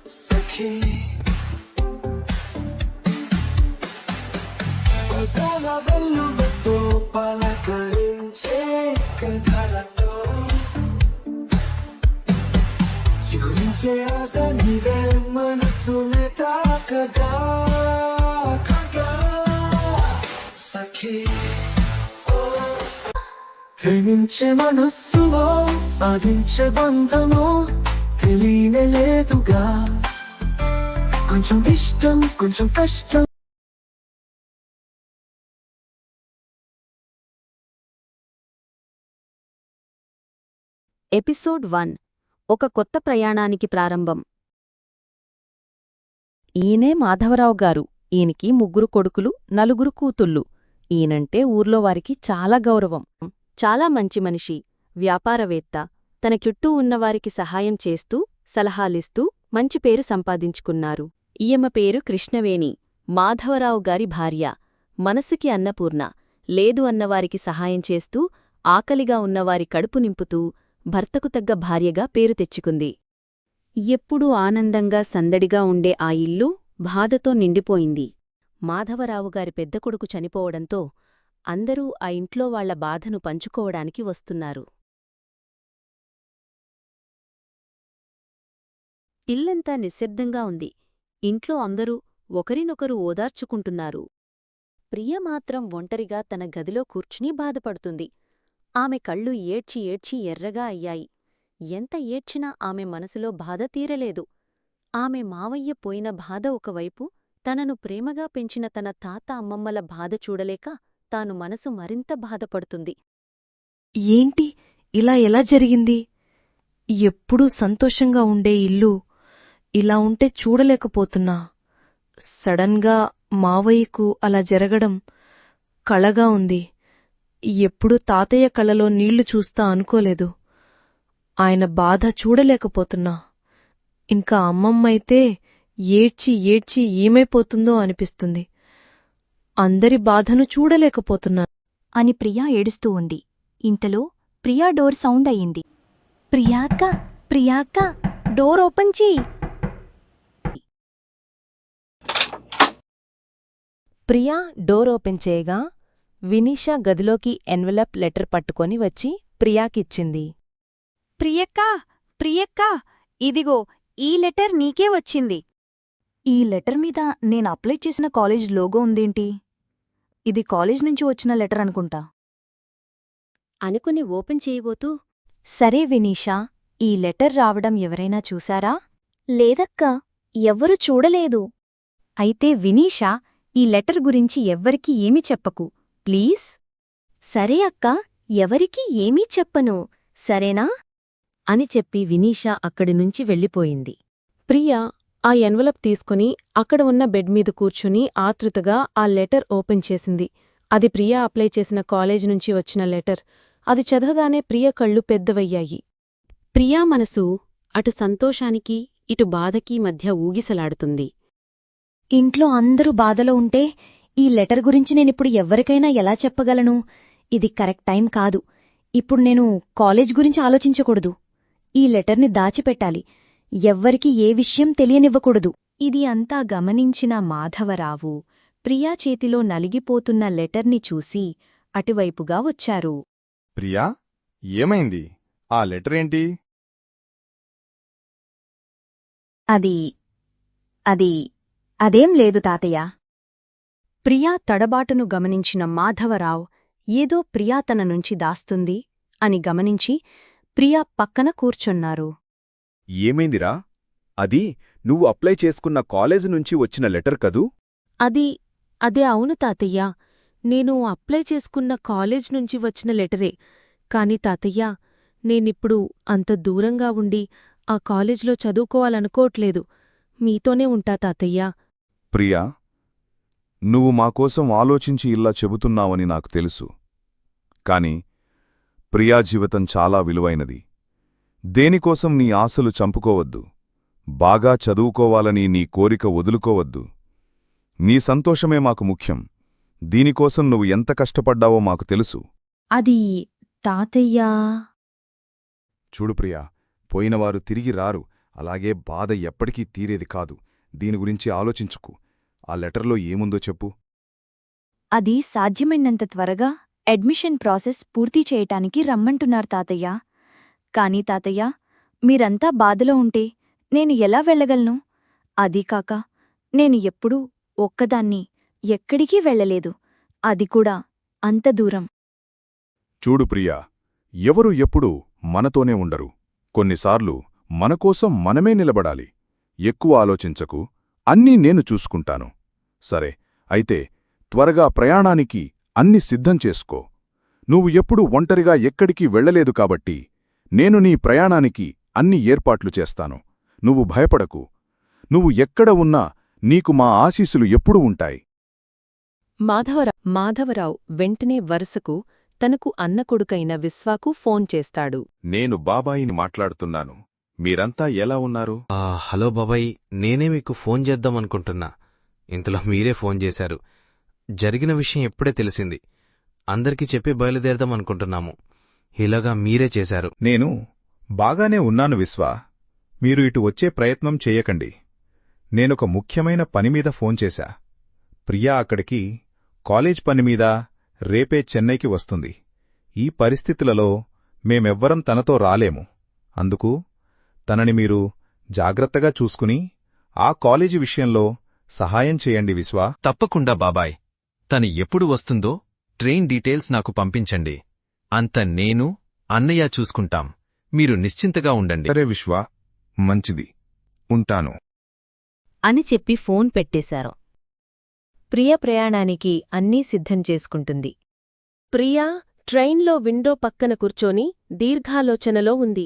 సఖీ పదాల వెల్లువతో పలకరించే కథలతో చిగురించే ఆశ నీవే మనసుని తాకగా సఖీ ప్రేమించే మనస్సులో ఆదించే బంధము తెలియలేదుగా కొంచెం ఇష్టం కొంచెం కష్టం ఎపిసోడ్ 1 ఒక కొత్త ప్రయాణానికి ప్రారంభం. ఈయనే మాధవరావు గారు. ఈయనకి 3 కొడుకులు 4 కూతుళ్ళు. ఈయనంటే ఊర్లో వారికి చాలా గౌరవం. చాలా మంచి మనిషి, వ్యాపారవేత్త. తన చుట్టూ ఉన్నవారికి సహాయం చేస్తూ సలహాలిస్తూ మంచి పేరు సంపాదించుకున్నారు. ఈయమ పేరు కృష్ణవేణి, మాధవరావు గారి భార్య. మనసుకి అన్నపూర్ణ. లేదు అన్నవారికి సహాయం చేస్తూ ఆకలిగా ఉన్నవారి కడుపు నింపుతూ భర్తకు తగ్గ భార్యగా పేరు తెచ్చుకుంది. ఎప్పుడూ ఆనందంగా సందడిగా ఉండే ఆ ఇల్లు బాధతో నిండిపోయింది. మాధవరావుగారి పెద్ద కొడుకు చనిపోవడంతో అందరూ ఆ ఇంట్లో వాళ్ల బాధను పంచుకోవడానికి వస్తున్నారు. ఇల్లంతా నిశ్శబ్దంగా ఉంది. ఇంట్లో అందరూ ఒకరినొకరు ఓదార్చుకుంటున్నారు. ప్రియ మాత్రం ఒంటరిగా తన గదిలో కూర్చుని బాధపడుతుంది. ఆమె కళ్ళు ఏడ్చి ఏడ్చి ఎర్రగా అయ్యాయి. ఎంత ఏడ్చినా ఆమె మనసులో బాధ తీరలేదు. ఆమె మావయ్య పోయిన బాధ ఒకవైపు, తనను ప్రేమగా పెంచిన తన తాత అమ్మమ్మల బాధ చూడలేక తాను మనసు మరింత బాధపడుతుంది. ఏంటి ఇలా ఎలా జరిగింది? ఎప్పుడూ సంతోషంగా ఉండే ఇల్లు ఇలా ఉంటే చూడలేకపోతున్నా. సడన్గా మావయ్యకు అలా జరగడం కళగా ఉంది. ఎప్పుడూ తాతయ్య కళ్ళలో నీళ్లు చూస్తా అనుకోలేదు. ఆయన బాధ చూడలేకపోతున్నా. ఇంకా అమ్మమ్మైతే ఏడ్చి ఏడ్చి ఏమైపోతుందో అనిపిస్తుంది. అందరి బాధను చూడలేకపోతున్నా అని ప్రియా ఏడుస్తూ ఉంది. ఇంతలో ప్రియా డోర్ సౌండ్ అయ్యింది. ప్రియాక్క, ప్రియాక్క, డోర్ ఓపెన్ చెయ్యి. ప్రియా డోర్ ఓపెన్ చేయగా వినీషా గదిలోకి ఎన్వలప్ లెటర్ పట్టుకొని వచ్చి ప్రియాకిచ్చింది. ప్రియక్కా, ప్రియక్కా, ఇదిగో ఈ లెటర్ నీకే వచ్చింది. ఈ లెటర్ మీద నేను అప్లై చేసిన కాలేజ్ లోగో ఉందేంటి? ఇది కాలేజ్ నుంచి వచ్చిన లెటర్ అనుకుంటా అనుకుని ఓపెన్ చేయబోతూ, సరే వినీషా, ఈ లెటర్ రావడం ఎవరైనా చూశారా? లేదక్కా, ఎవ్వరూ చూడలేదు. అయితే వినీషా, ఈ లెటర్ గురించి ఎవ్వరికీ ఏమీ చెప్పకు ప్లీజ్. సరే అక్కా, ఎవరికీ ఏమీ చెప్పను, సరేనా? అని చెప్పి వినీషా అక్కడినుంచి వెళ్ళిపోయింది. ప్రియా ఆ ఎన్వలప్ తీసుకుని అక్కడ ఉన్న బెడ్ మీద కూర్చుని ఆతృతగా ఆ లెటర్ ఓపెన్ చేసింది. అది ప్రియా అప్లై చేసిన కాలేజ్ నుంచి వచ్చిన లెటర్. అది చదవగానే ప్రియ కళ్ళు పెద్దవయ్యాయి. ప్రియా మనసు అటు సంతోషానికి ఇటు బాధకీ మధ్య ఊగిసలాడుతుంది. ఇంట్లో అందరూ బాధలో ఉంటే ఈ లెటర్ గురించి నేనిప్పుడు ఎవ్వరికైనా ఎలా చెప్పగలను? ఇది కరెక్ట్ టైం కాదు. ఇప్పుడు నేను కాలేజ్ గురించి ఆలోచించకూడదు. ఈ లెటర్ని దాచిపెట్టాలి. ఎవ్వరికీ ఏ విషయం తెలియనివ్వకూడదు. ఇది అంతా గమనించిన మాధవరావు ప్రియా చేతిలో నలిగిపోతున్న లెటర్ని చూసి అటువైపుగా వచ్చారు. ప్రియా, ఏమైంది? ఆ లెటరేంటి? అదేం లేదు తాతయ్య. ప్రియా తడబాటును గమనించిన మాధవరావు ఏదో ప్రియా తన నుంచి దాస్తుంది అని గమనించి ప్రియా పక్కన కూర్చున్నారు. ఏమైందిరా? అది నువ్వు అప్లై చేసుకున్న కాలేజు నుంచి వచ్చిన లెటర్ కదూ? అదే అవును తాతయ్యా, నేను అప్లై చేసుకున్న కాలేజ్ నుంచి వచ్చిన లెటరే. కాని తాతయ్యా, నేనిప్పుడు అంత దూరంగా ఉండి ఆ కాలేజ్లో చదువుకోవాలనుకోవట్లేదు. మీతోనే ఉంటా తాతయ్యా. ప్రియా, నువ్వు మాకోసం ఆలోచించి ఇలా చెబుతున్నావని నాకు తెలుసు. కాని ప్రియా జీవితం చాలా విలువైనది. దేనికోసం నీ ఆశలు చంపుకోవద్దు. బాగా చదువుకోవాలని నీ కోరిక వదులుకోవద్దు. నీ సంతోషమే మాకు ముఖ్యం. దీనికోసం నువ్వు ఎంత కష్టపడ్డావో మాకు తెలుసు. అది తాతయ్యా. చూడు ప్రియా, పోయినవారు తిరిగి రారు. అలాగే బాధ ఎప్పటికీ తీరేది కాదు. దీని గురించి ఆలోచించుకు. ఆ లెటర్లో ఏముందో చెప్పు. అది సాధ్యమైనంత త్వరగా అడ్మిషన్ ప్రాసెస్ పూర్తి చేయటానికి రమ్మంటున్నారు తాతయ్య. కాని తాతయ్య, మీరంతా బాధలో ఉంటే నేను ఎలా వెళ్ళగలను? అదీకాక నేను ఎప్పుడూ ఒక్కదాన్ని ఎక్కడికీ వెళ్ళలేదు, అది కూడా అంత దూరం. చూడు ప్రియా, ఎవరు ఎప్పుడూ మనతోనే ఉండరు. కొన్నిసార్లు మనకోసం మనమే నిలబడాలి. ఎక్కువ ఆలోచించకు, అన్నీ నేను చూసుకుంటాను. సరే, అయితే త్వరగా ప్రయాణానికి అన్ని సిద్ధం చేసుకో. నువ్వు ఎప్పుడూ ఒంటరిగా ఎక్కడికి వెళ్ళలేదు కాబట్టి నేను నీ ప్రయాణానికి అన్ని ఏర్పాట్లు చేస్తాను. నువ్వు భయపడకు. నువ్వు ఎక్కడ ఉన్నా నీకు మా ఆశీస్సులు ఎప్పుడూ ఉంటాయి. మాధవరావు వెంటనే వరుసకు తనకు అన్న కొడుకైన విశ్వాకు ఫోన్ చేస్తాడు. నేను బాబాయిని మాట్లాడుతున్నాను. మీరంతా ఎలా ఉన్నారు? హలో బాబాయ్, నేనే మీకు ఫోన్ చేద్దామనుకుంటున్నా. ఇంతలో మీరే ఫోన్ చేశారు. జరిగిన విషయం ఎప్పుడే తెలిసింది. అందరికీ చెప్పి బయలుదేరదామనుకుంటున్నాము. ఇలాగా మీరే చేశారు. నేను బాగానే ఉన్నాను విశ్వా. మీరు ఇటు వచ్చే ప్రయత్నం చేయకండి. నేనొక ముఖ్యమైన పనిమీద ఫోన్ చేశా. ప్రియా అక్కడికి కాలేజ్ పనిమీద రేపే చెన్నైకి వస్తుంది. ఈ పరిస్థితులలో మేమెవ్వరం తనతో రాలేము. అందుకు తనని మీరు జాగ్రత్తగా చూసుకుని ఆ కాలేజీ విషయంలో సహాయం చేయండి విశ్వా. తప్పకుండా బాబాయ్. తను ఎప్పుడు వస్తుందో ట్రైన్ డీటెయిల్స్ నాకు పంపించండి. అంత నేను, అన్నయ్య చూసుకుంటాం. మీరు నిశ్చింతగా ఉండండి. సరే విశ్వా, మంచిది. ఉంటాను అని చెప్పి ఫోన్ పెట్టేశారు. ప్రియ ప్రయాణానికి అన్నీ సిద్ధం చేసుకుంటుంది. ప్రియా ట్రైన్లో విండో పక్కన కూర్చొని దీర్ఘాలోచనలో ఉంది.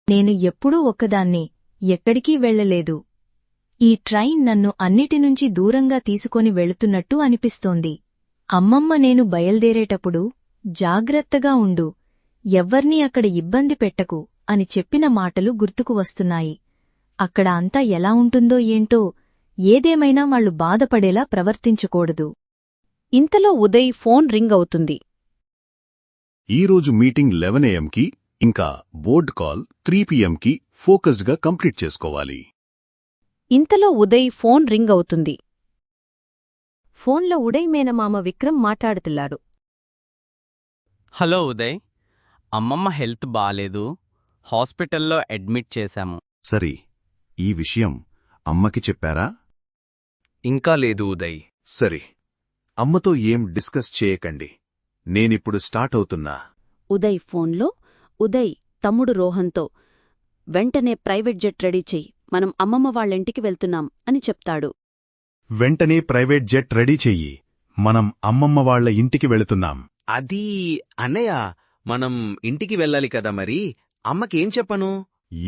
నేను ఎప్పుడూ ఒక్కదాన్ని ఎక్కడికీ వెళ్ళలేదు. ఈ ట్రైన్ నన్ను అన్నిటినుంచి దూరంగా తీసుకొని వెళుతున్నట్టు అనిపిస్తోంది. అమ్మమ్మ నేను బయల్దేరేటప్పుడు జాగ్రత్తగా ఉండు, ఎవ్వర్నీ అక్కడ ఇబ్బంది పెట్టకు అని చెప్పిన మాటలు గుర్తుకు వస్తున్నాయి. అక్కడ అంతా ఎలా ఉంటుందో ఏంటో, ఏదేమైనా వాళ్లు బాధపడేలా ప్రవర్తించకూడదు. ఇంతలో ఉదయ్ ఫోన్ రింగ్ అవుతుంది. ఈరోజు మీటింగ్ 11 AM ఇంకా బోర్డ్ కాల్ 3 PM ఫోకస్డ్గా కంప్లీట్ చేసుకోవాలి. ఇంతలో ఉదయ్ ఫోన్ రింగ్ అవుతుంది. ఫోన్లో ఉదయ్ మేనమామ విక్రమ్ మాట్లాడుతున్నాడు. హలో ఉదయ్, అమ్మమ్మ హెల్త్ బాలేదు. హాస్పిటల్లో అడ్మిట్ చేశాము. సరే, ఈ విషయం అమ్మకి చెప్పారా? ఇంకా లేదు ఉదయ్. సరే, అమ్మతో ఏం డిస్కస్ చేయకండి. నేనిప్పుడు స్టార్ట్ అవుతున్నా. ఉదయ్ ఫోన్లో ఉదయ్ తమ్ముడు రోహన్తో వెంటనే ప్రైవేట్ జెట్ రెడీ చెయ్యి, మనం అమ్మమ్మ వాళ్ళింటికి వెళ్తున్నాం అని చెప్తాడు. వెంటనే ప్రైవేట్ జెట్ రెడీ చెయ్యి, మనం అమ్మమ్మ వాళ్ల ఇంటికి వెళుతున్నాం. అది అన్నయ్య, మనం ఇంటికి వెళ్ళాలి కదా. మరి అమ్మకేం చెప్పను?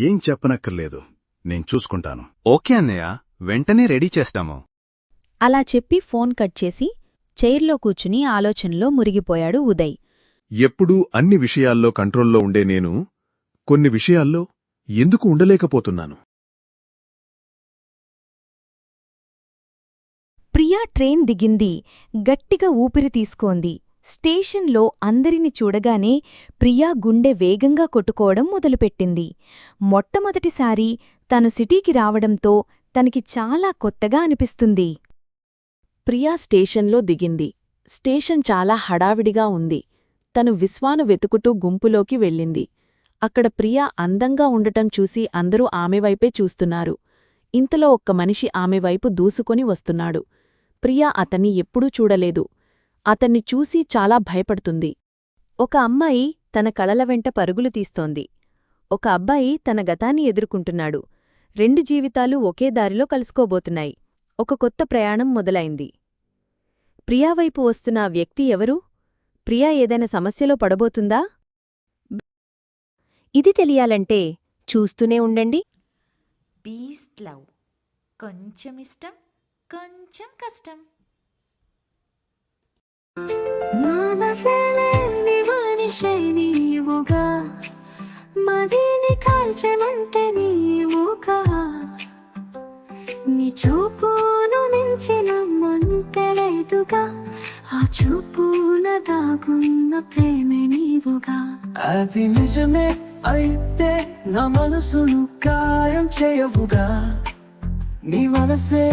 ఏం చెప్పనక్కర్లేదు, నేను చూసుకుంటాను. ఓకే అన్నయ్య, వెంటనే రెడీ చేస్తాము. అలా చెప్పి ఫోన్ కట్ చేసి చైర్లో కూర్చుని ఆలోచనలో మురిగిపోయాడు ఉదయ్. ఎప్పుడూ అన్ని విషయాల్లో కంట్రోల్లో ఉండే నేను కొన్ని విషయాల్లో ఎందుకు ఉండలేకపోతున్నాను? ప్రియా ట్రైన్ దిగింది. గట్టిగా ఊపిరి తీసుకోంది. స్టేషన్లో అందరిని చూడగానే ప్రియా గుండె వేగంగా కొట్టుకోవడం మొదలుపెట్టింది. మొట్టమొదటిసారి తను సిటీకి రావడంతో తనకి చాలా కొత్తగా అనిపిస్తుంది. ప్రియా స్టేషన్లో దిగింది. స్టేషన్ చాలా హడావిడిగా ఉంది. తను విశ్వాను వెతుకుతూ గుంపులోకి వెళ్ళింది. అక్కడ ప్రియా అందంగా ఉండటం చూసి అందరూ ఆమెవైపే చూస్తున్నారు. ఇంతలో ఒక్క మనిషి ఆమెవైపు దూసుకొని వస్తున్నాడు. ప్రియా అతన్ని ఎప్పుడూ చూడలేదు. అతన్ని చూసి చాలా భయపడుతుంది. ఒక అమ్మాయి తన కలల వెంట పరుగులు తీస్తోంది. ఒక అబ్బాయి తన గతాన్ని ఎదుర్కొంటున్నాడు. 2 జీవితాలు ఒకే దారిలో కలుసుకోబోతున్నాయి. ఒక కొత్త ప్రయాణం మొదలైంది. ప్రియావైపు వస్తున్న ఆ వ్యక్తి ఎవరు? ప్రియా ఏదైనా సమస్యలో పడబోతుందా? ఇది తెలియాలంటే చూస్తూనే ఉండండి. బీస్ట్ లవ్, కొంచెం ఇష్టం, కొంచెం కష్టం. మనసలేని మనిషి నీవుగా, మదిని కాల్చమంటే నీవుగా, నీ చూపును మించిన మంటలేదుగా, ఆ చూపున దాగున్న ప్రేమే నీవుగా. అది నిజమే అయితే నా మనసును గాయం చేయవుగా నీ మనసే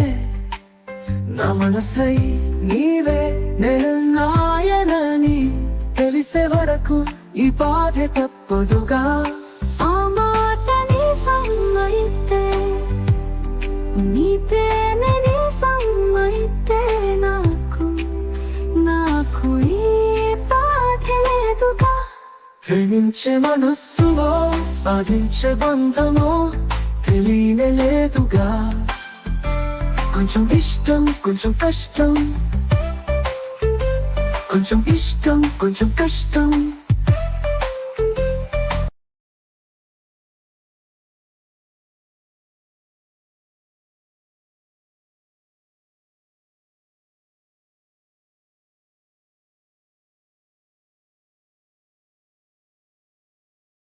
నా మనసై నీవే నాయనని తెలిసే వరకు ఈ బాధ తప్పదుగా ఆ మాట నిజమైతే నీ ప్రేమ నిజమైతే నాకు ఈ బాధ లేదుగా ప్రేమించే మనస్సులో బాధించే బంధమో తెలియలేదుగా కొంచెం ఇష్టం కొంచెం కష్టం కొంచెం ఇష్టం కొంచెం కష్టం